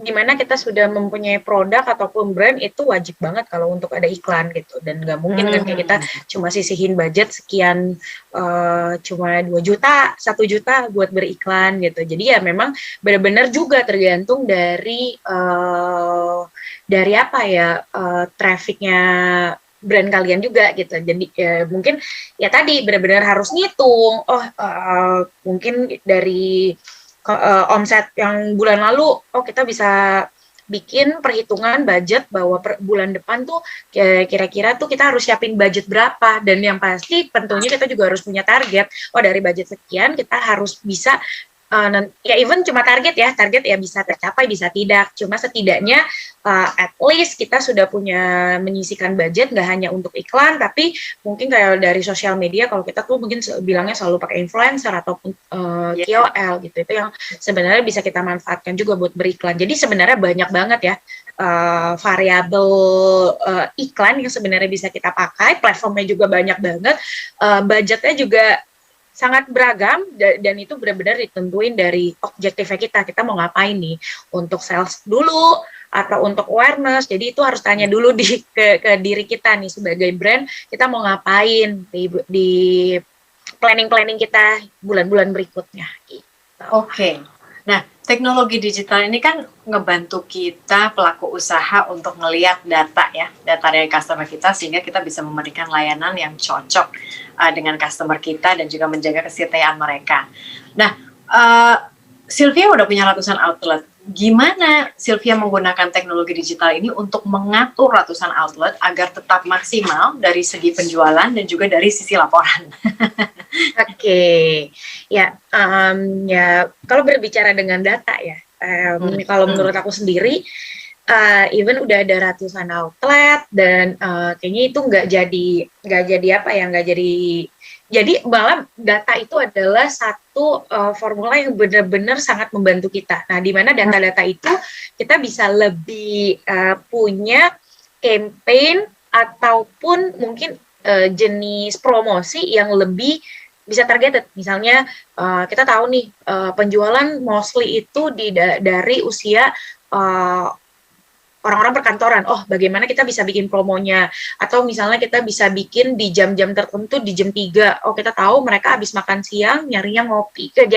dimana kita sudah mempunyai produk ataupun brand itu wajib banget kalau untuk ada iklan gitu, dan nggak mungkin kan kayak kita cuma sisihin budget sekian cuma 2 juta, 1 juta buat beriklan gitu. Jadi ya memang benar-benar juga tergantung dari apa ya, trafficnya brand kalian juga gitu. Jadi mungkin ya tadi benar-benar harus ngitung, mungkin dari omset yang bulan lalu, kita bisa bikin perhitungan budget bahwa bulan depan tuh kira-kira tuh kita harus siapin budget berapa, dan yang pasti tentunya kita juga harus punya target. Dari budget sekian kita harus bisa ya even cuma target ya bisa tercapai bisa tidak, cuma setidaknya at least kita sudah punya menyisikan budget, nggak hanya untuk iklan tapi mungkin kayak dari sosial media. Kalau kita tuh mungkin bilangnya selalu pakai influencer ataupun KOL gitu, itu yang sebenarnya bisa kita manfaatkan juga buat beriklan. Jadi sebenarnya banyak banget ya variabel iklan yang sebenarnya bisa kita pakai, platformnya juga banyak banget, budgetnya juga sangat beragam dan itu benar-benar ditentuin dari objektifnya kita mau ngapain nih, untuk sales dulu atau untuk awareness. Jadi itu harus tanya dulu ke diri kita nih sebagai brand, kita mau ngapain di planning kita bulan-bulan berikutnya gitu. Oke. Nah, teknologi digital ini kan ngebantu kita pelaku usaha untuk ngelihat data ya, data dari customer kita sehingga kita bisa memberikan layanan yang cocok dengan customer kita dan juga menjaga kesetiaan mereka. Nah, Sylvia udah punya ratusan outlet. Gimana Sylvia menggunakan teknologi digital ini untuk mengatur ratusan outlet agar tetap maksimal dari segi penjualan dan juga dari sisi laporan? Oke, ya, kalau berbicara dengan data ya, kalau menurut aku sendiri, even udah ada ratusan outlet dan kayaknya itu nggak jadi malah data itu adalah satu formula yang benar-benar sangat membantu kita. Nah, di mana data-data itu kita bisa lebih punya campaign ataupun mungkin jenis promosi yang lebih bisa targeted. Misalnya kita tahu nih penjualan mostly itu dari usia orang-orang perkantoran. Oh, bagaimana kita bisa bikin promonya? Atau misalnya kita bisa bikin di jam-jam tertentu di jam 3. Oh, kita tahu mereka habis makan siang nyarinya kopi gitu.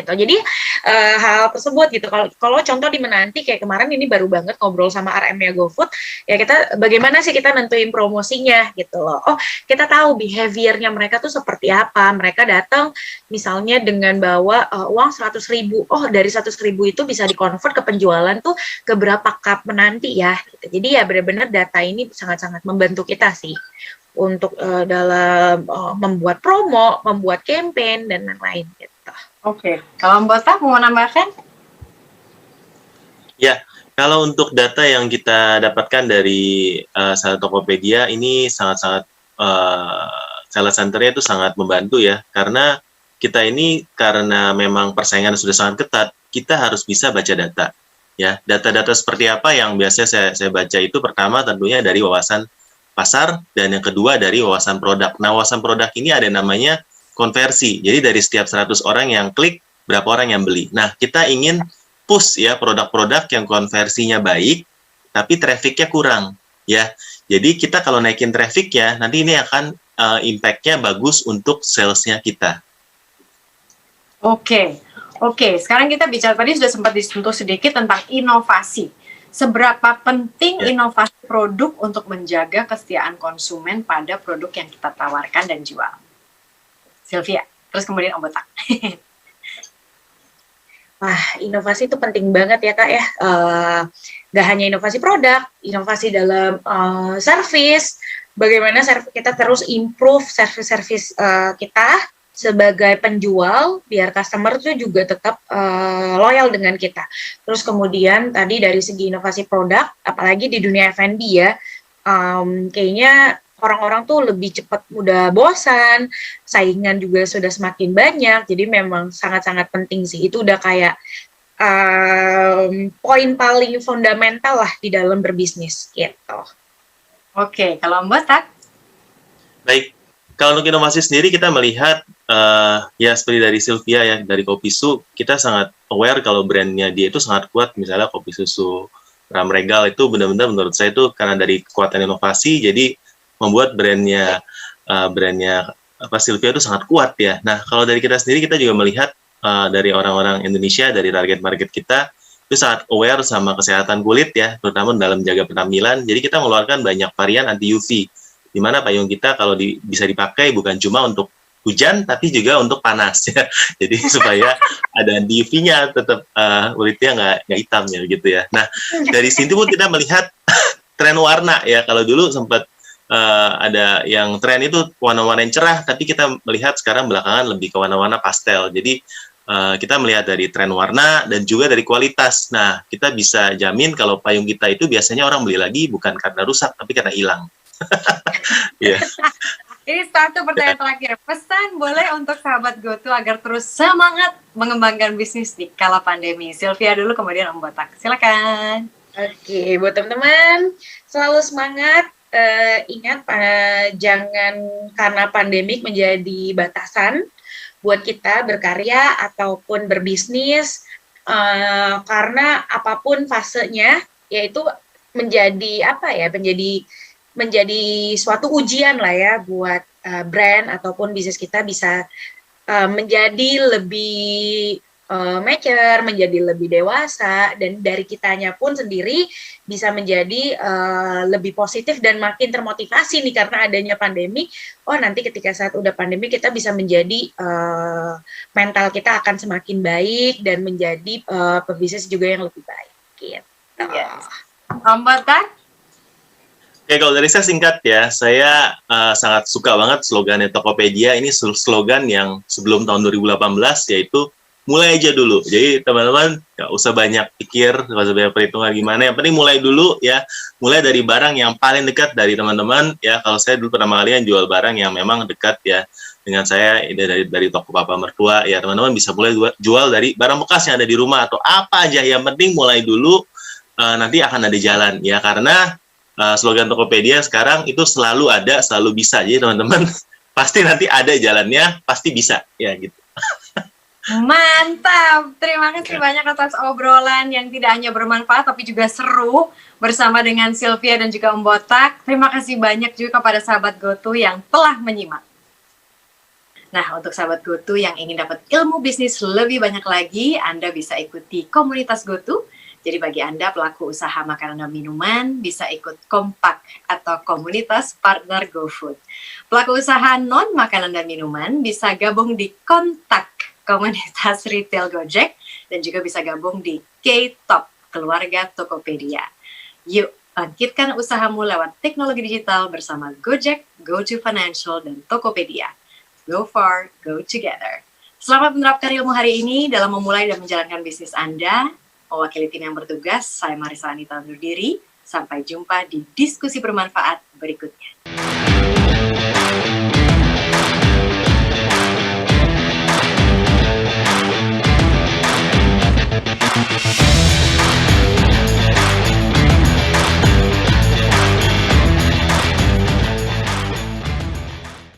Jadi hal tersebut gitu. Kalau contoh di Menanti kayak kemarin ini baru banget ngobrol sama RM-nya GoFood, ya kita bagaimana sih kita nentuin promosinya gitu loh. Oh, kita tahu behaviornya mereka tuh seperti apa. Mereka datang misalnya dengan bawa uang 100.000. Oh, dari 100.000 itu bisa dikonvert ke penjualan tuh ke berapa cup Menanti ya gitu. Jadi ya benar-benar data ini sangat-sangat membantu kita sih untuk dalam membuat promo, membuat campaign dan lain-lain gitu. Oke, kalau Mbak Taf mau menambahkan? Ya, kalau untuk data yang kita dapatkan dari Tokopedia ini sangat-sangat sales centernya itu sangat membantu ya, karena kita ini karena memang persaingan sudah sangat ketat, kita harus bisa baca data. Ya, data-data seperti apa yang biasanya saya baca itu pertama tentunya dari wawasan pasar dan yang kedua dari wawasan produk. Nah, wawasan produk ini ada namanya konversi. Jadi dari setiap 100 orang yang klik, berapa orang yang beli. Nah, kita ingin push ya produk-produk yang konversinya baik, tapi traffic-nya kurang. Ya, jadi kita kalau naikin traffic ya, nanti ini akan impact-nya bagus untuk sales-nya kita. Oke, sekarang kita bicara, tadi sudah sempat disentuh sedikit tentang inovasi. Seberapa penting inovasi produk untuk menjaga kesetiaan konsumen pada produk yang kita tawarkan dan jual? Sylvia, terus kemudian Om Botak. Wah, inovasi itu penting banget ya Kak ya. Gak hanya inovasi produk, inovasi dalam service, bagaimana kita terus improve service kita sebagai penjual biar customer tuh juga tetap loyal dengan kita. Terus kemudian tadi dari segi inovasi produk, apalagi di dunia F&B ya, kayaknya orang-orang tuh lebih cepat mudah bosan, saingan juga sudah semakin banyak, jadi memang sangat-sangat penting sih. Itu udah kayak poin paling fundamental lah di dalam berbisnis gitu. Oke, kalau Mbak Tak? Baik, kalau untuk inovasi sendiri kita melihat ya seperti dari Sylvia ya, dari Kopi Su, kita sangat aware kalau brandnya dia itu sangat kuat, misalnya Kopi Susu Ram Regal itu benar-benar menurut saya itu karena dari kekuatan inovasi, jadi membuat brandnya Sylvia itu sangat kuat ya. Nah, kalau dari kita sendiri kita juga melihat dari orang-orang Indonesia, dari target market kita itu sangat aware sama kesehatan kulit ya, terutama dalam jaga penampilan. Jadi kita mengeluarkan banyak varian anti UV, di mana payung kita kalau bisa dipakai bukan cuma untuk hujan, tapi juga untuk panas ya. Jadi supaya ada anti UV-nya, tetap kulitnya nggak hitam ya gitu ya. Nah, dari sini pun kita melihat tren warna ya. Kalau dulu sempat ada yang tren itu warna-warna yang cerah, tapi kita melihat sekarang belakangan lebih ke warna-warna pastel. Jadi kita melihat dari tren warna dan juga dari kualitas. Nah, kita bisa jamin kalau payung kita itu biasanya orang beli lagi bukan karena rusak, tapi karena hilang. Yeah. Ini satu pertanyaan terakhir. Pesan boleh untuk sahabat GoTo agar terus semangat mengembangkan bisnis di kala pandemi. Sylvia dulu, kemudian Om Botak. Silakan. Oke, buat teman-teman selalu semangat. Ingat, jangan karena pandemik menjadi batasan buat kita berkarya ataupun berbisnis, karena apapun fasenya, yaitu menjadi menjadi suatu ujian lah ya buat brand ataupun bisnis kita bisa menjadi lebih mature, menjadi lebih dewasa, dan dari kitanya pun sendiri bisa menjadi lebih positif dan makin termotivasi nih karena adanya pandemi. Oh, nanti ketika saat udah pandemi kita bisa menjadi mental kita akan semakin baik dan menjadi pebisnis juga yang lebih baik gitu. Yes. Om Botak? Oke, kalau dari saya singkat ya, saya sangat suka banget slogannya Tokopedia. Ini slogan yang sebelum tahun 2018, yaitu mulai aja dulu. Jadi teman-teman nggak usah banyak pikir, nggak usah banyak perhitungan gimana. Yang penting mulai dulu ya. Mulai dari barang yang paling dekat dari teman-teman ya. Kalau saya dulu pertama kali jual barang yang memang dekat ya dengan saya dari toko papa mertua ya, teman-teman bisa mulai jual dari barang bekas yang ada di rumah atau apa aja. Yang penting mulai dulu, nanti akan ada jalan ya, karena slogan Tokopedia sekarang itu selalu ada, selalu bisa. Jadi teman-teman pasti nanti ada jalannya, pasti bisa ya gitu. Mantap, terima kasih banyak atas obrolan yang tidak hanya bermanfaat tapi juga seru bersama dengan Sylvia dan juga Om Botak. Terima kasih banyak juga kepada sahabat GoTo yang telah menyimak. Nah, untuk sahabat GoTo yang ingin dapat ilmu bisnis lebih banyak lagi, Anda bisa ikuti komunitas GoTo. Jadi bagi Anda pelaku usaha makanan dan minuman, bisa ikut kompak atau komunitas partner GoFood. Pelaku usaha non makanan dan minuman bisa gabung di kontak komunitas retail Gojek, dan juga bisa gabung di K-Top, keluarga Tokopedia. Yuk, bangkitkan usahamu lewat teknologi digital bersama Gojek, GoTo Financial, dan Tokopedia. Go far, go together. Selamat menerapkan ilmu hari ini dalam memulai dan menjalankan bisnis Anda. Mewakili tim yang bertugas, saya Marisa Anita undur diri. Sampai jumpa di diskusi bermanfaat berikutnya.